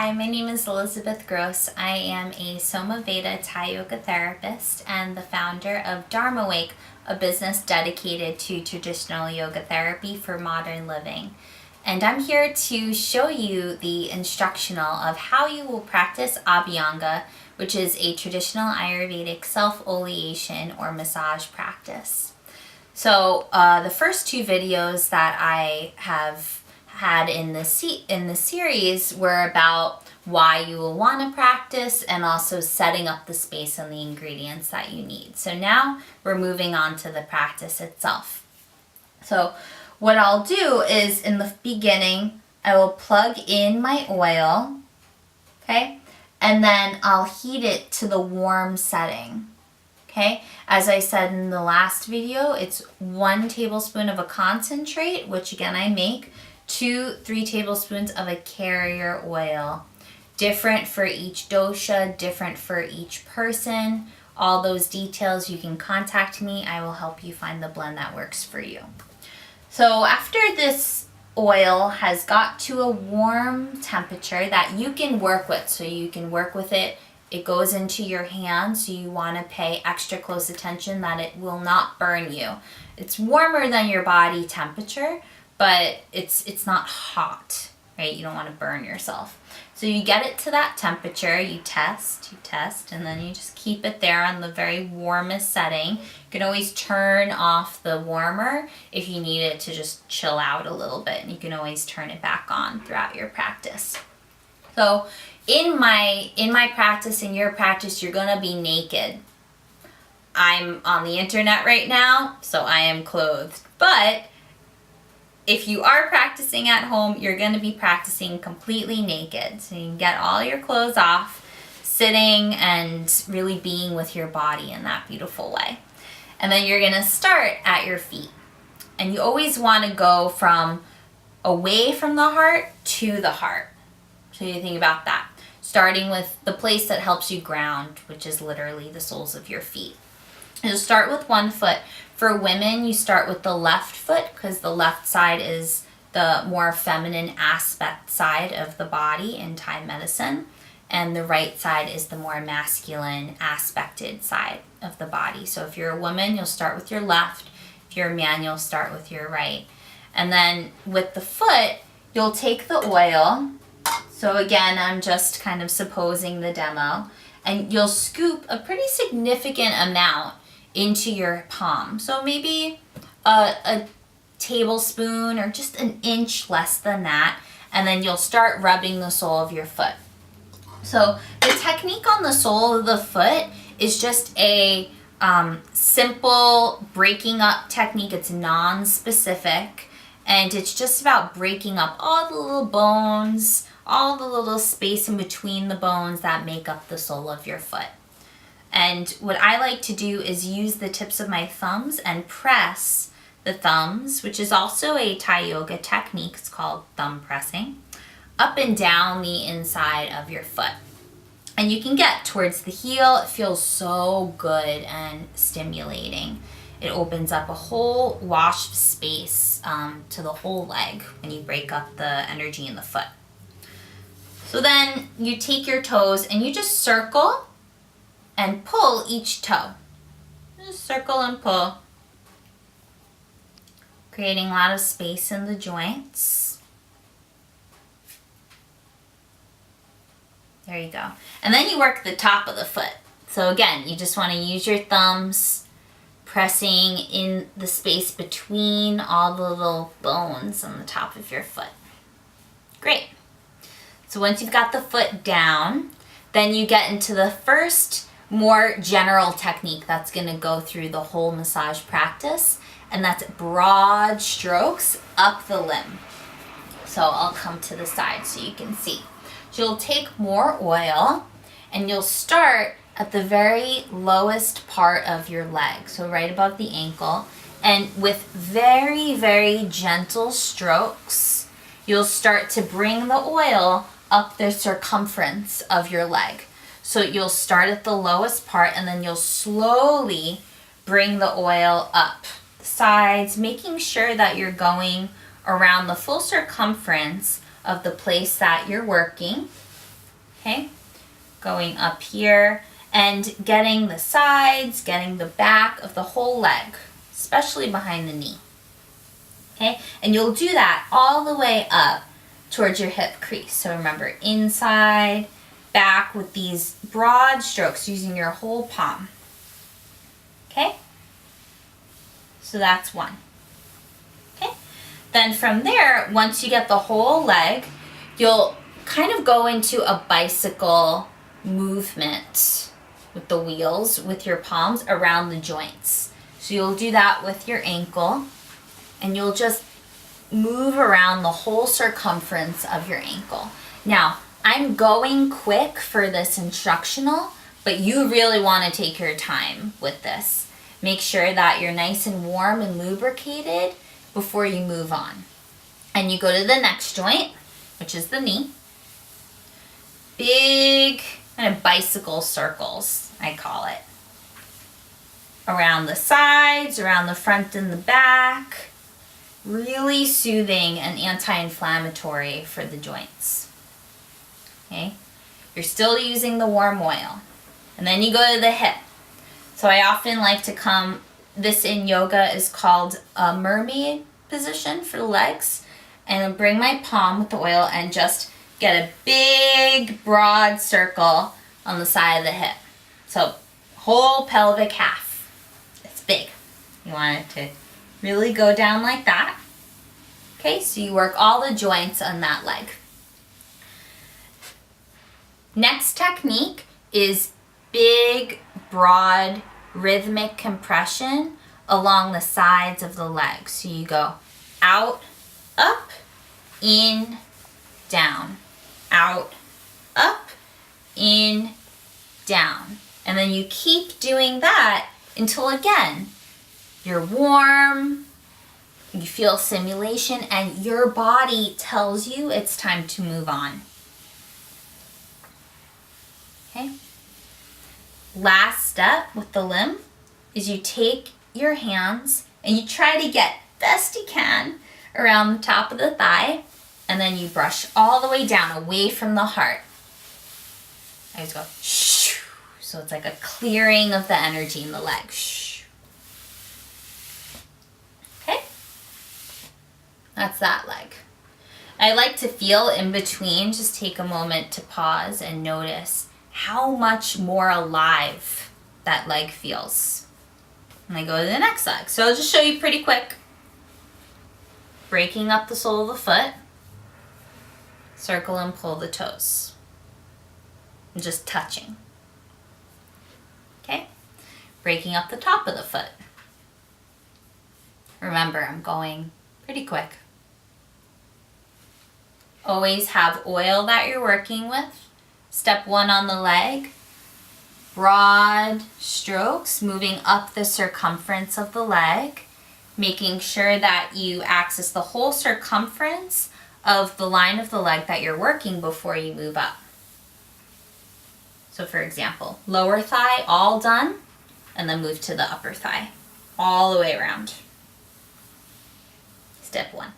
Hi, my name is Elizabeth Gross. I am a Soma Veda Thai yoga therapist and the founder of Dharma Wake, a business dedicated to traditional yoga therapy for modern living. And I'm here to show you the instructional of how you will practice Abhyanga, which is a traditional Ayurvedic self-oleation or massage practice. So the first two videos that I have had in the series were about why you will want to practice and also setting up the space and the ingredients that you need. So now we're moving on to the practice itself. So what I'll do is in the beginning, I will plug in my oil, okay? And then I'll heat it to the warm setting. Okay, as I said in the last video, it's 1 tablespoon of a concentrate, which again I make, 2-3 tablespoons of a carrier oil. Different for each dosha, different for each person. All those details, you can contact me. I will help you find the blend that works for you. So after this oil has got to a warm temperature that you can work with, so you can work with it, it goes into your hands, so you want to pay extra close attention that it will not burn you. It's warmer than your body temperature, but it's not hot, right? You don't want to burn yourself. So you get it to that temperature, you test, and then you just keep it there on the very warmest setting. You can always turn off the warmer if you need it to just chill out a little bit, and you can always turn it back on throughout your practice. So in my practice, in your practice, you're gonna be naked. I'm on the internet right now, so I am clothed. But if you are practicing at home, you're gonna be practicing completely naked. So you can get all your clothes off, sitting and really being with your body in that beautiful way. And then you're gonna start at your feet. And you always wanna go from away from the heart to the heart. So you think about that. Starting with the place that helps you ground, which is literally the soles of your feet. You'll start with one foot. For women, you start with the left foot because the left side is the more feminine aspect side of the body in Thai medicine, and the right side is the more masculine aspected side of the body. So if you're a woman, you'll start with your left. If you're a man, you'll start with your right. And then with the foot, you'll take the oil. So again, I'm just kind of supposing the demo, and you'll scoop a pretty significant amount into your palm. So maybe a tablespoon or just an inch less than that, and then you'll start rubbing the sole of your foot. So the technique on the sole of the foot is just a simple breaking up technique. It's non-specific, and it's just about breaking up all the little bones, all the little space in between the bones that make up the sole of your foot. And what I like to do is use the tips of my thumbs and press the thumbs, which is also a Thai yoga technique. It's called thumb pressing, up and down the inside of your foot. And you can get towards the heel. It feels so good and stimulating. It opens up a whole wash space to the whole leg when you break up the energy in the foot. So then you take your toes and you just circle and pull each toe. Just circle and pull, creating a lot of space in the joints. There you go. And then you work the top of the foot. So again, you just want to use your thumbs, pressing in the space between all the little bones on the top of your foot. Great. So once you've got the foot down, then you get into the first more general technique that's going to go through the whole massage practice, and that's broad strokes up the limb. So I'll come to the side so you can see. So you'll take more oil and you'll start at the very lowest part of your leg, so right above the ankle, and with very, very gentle strokes, you'll start to bring the oil up the circumference of your leg. So you'll start at the lowest part and then you'll slowly bring the oil up the sides, making sure that you're going around the full circumference of the place that you're working. Okay, going up here and getting the sides, getting the back of the whole leg, especially behind the knee. Okay, and you'll do that all the way up towards your hip crease. So remember, inside, back with these broad strokes using your whole palm. Okay, so that's one. Okay, then from there, once you get the whole leg, you'll kind of go into a bicycle movement with the wheels with your palms around the joints. So you'll do that with your ankle, and you'll just move around the whole circumference of your ankle. Now, I'm going quick for this instructional, but you really want to take your time with this. Make sure that you're nice and warm and lubricated before you move on. And you go to the next joint, which is the knee. Big kind of bicycle circles, I call it. Around the sides, around the front and the back. Really soothing and anti-inflammatory for the joints. Okay? You're still using the warm oil. And then you go to the hip. So I often like to come, this in yoga is called a mermaid position for the legs. And I'll bring my palm with the oil and just get a big broad circle on the side of the hip. So whole pelvic half. It's big. You want it to really go down like that. Okay, so you work all the joints on that leg. Next technique is big, broad, rhythmic compression along the sides of the leg. So you go out, up, in, down. Out, up, in, down. And then you keep doing that until, again, you're warm, you feel stimulation, and your body tells you it's time to move on. Okay? Last step with the limb is you take your hands and you try to get best you can around the top of the thigh, and then you brush all the way down away from the heart. I just go shoo. So it's like a clearing of the energy in the leg. Shoo. Okay? That's that leg. I like to feel in between, just take a moment to pause and notice how much more alive that leg feels. And I go to the next leg. So I'll just show you pretty quick. Breaking up the sole of the foot. Circle and pull the toes. And just touching. Okay? Breaking up the top of the foot. Remember, I'm going pretty quick. Always have oil that you're working with. Step 1 on the leg. Broad strokes moving up the circumference of the leg, making sure that you access the whole circumference of the line of the leg that you're working before you move up. So for example, lower thigh all done, and then move to the upper thigh, all the way around. Step 1.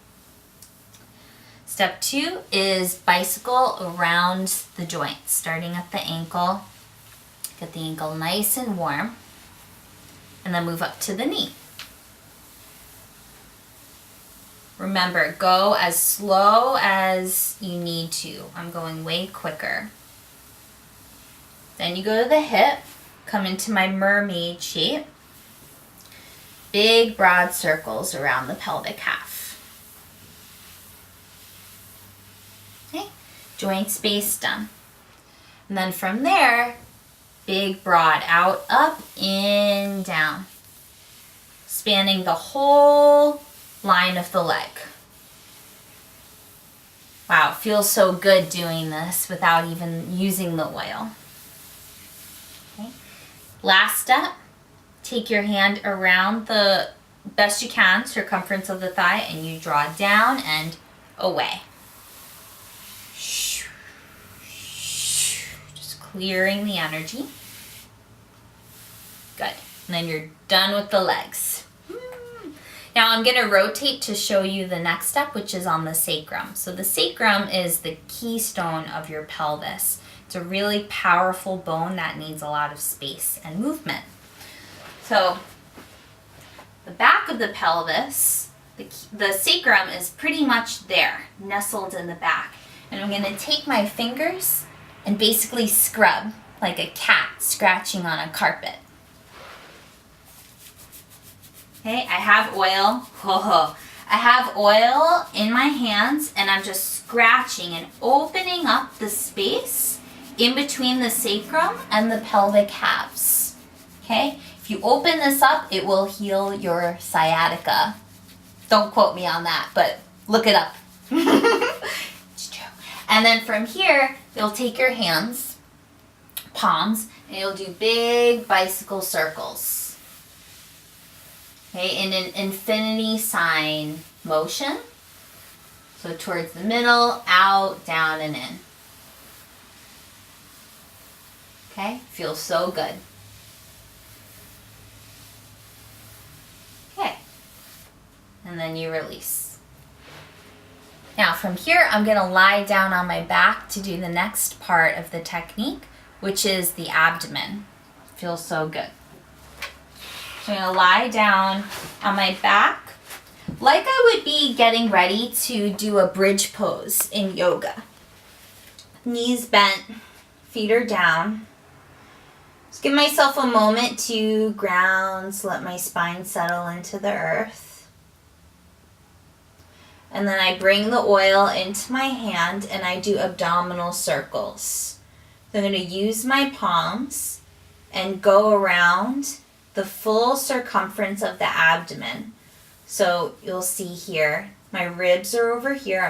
Step 2 is bicycle around the joints, starting at the ankle. Get the ankle nice and warm, and then move up to the knee. Remember, go as slow as you need to. I'm going way quicker. Then you go to the hip, come into my mermaid shape. Big broad circles around the pelvic half. Okay, joint space done. And then from there, big broad, out, up, in, down. Spanning the whole line of the leg. Wow, it feels so good doing this without even using the oil. Okay. Last step, take your hand around the best you can, circumference of the thigh, and you draw down and away. Just clearing the energy. Good. And then you're done with the legs. Now I'm going to rotate to show you the next step, which is on the sacrum. So the sacrum is the keystone of your pelvis. It's a really powerful bone that needs a lot of space and movement. So the back of the pelvis, the sacrum is pretty much there, nestled in the back. And I'm going to take my fingers and basically scrub like a cat scratching on a carpet. Okay, I have oil. I have oil in my hands, and I'm just scratching and opening up the space in between the sacrum and the pelvic halves. Okay, if you open this up, it will heal your sciatica. Don't quote me on that, but look it up. It's true. And then from here, you'll take your hands, palms, and you'll do big bicycle circles. Okay, in an infinity sign motion. So towards the middle, out, down, and in. Okay, feels so good. Okay, and then you release. Now from here, I'm going to lie down on my back to do the next part of the technique, which is the abdomen. Feels so good. So I'm going to lie down on my back like I would be getting ready to do a bridge pose in yoga. Knees bent, feet are down. Just give myself a moment to ground, so let my spine settle into the earth. And then I bring the oil into my hand and I do abdominal circles. So I'm going to use my palms and go around the full circumference of the abdomen. So you'll see here, my ribs are over here. I'm